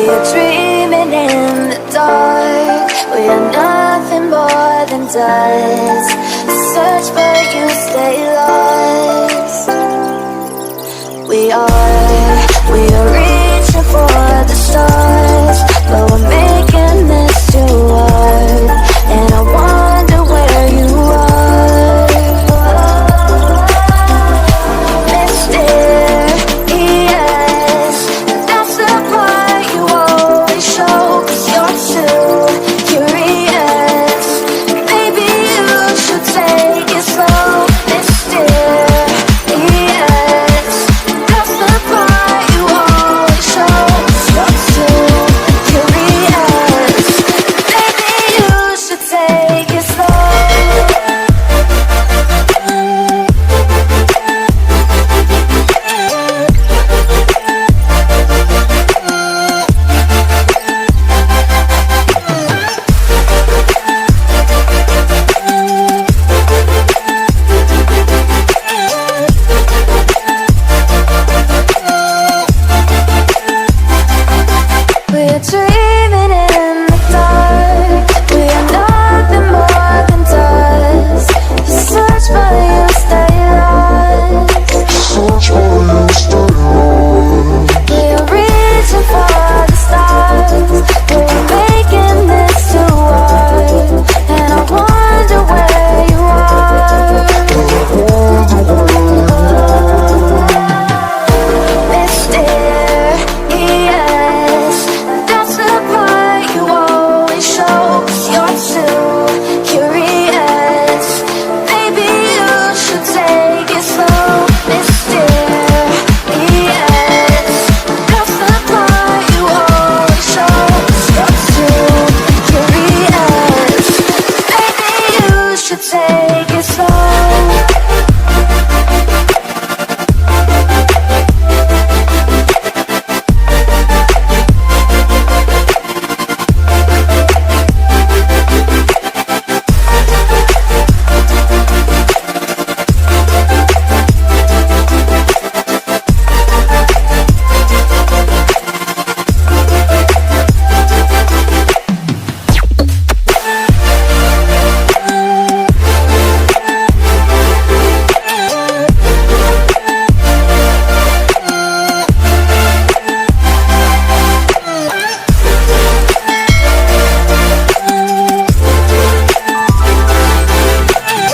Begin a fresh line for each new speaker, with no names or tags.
are dreaming in the dark. We are nothing more than dust. Search but you stay lost. We are reaching for the stars, but we're making this too hard. And I wonder where you are. Mysterious, that's the part you always show. 'Cause you're too curious. Maybe you should take it slow. Mysterious, that's the part you always show. 'Cause you're too curious. Maybe you should take it slow. We're dreaming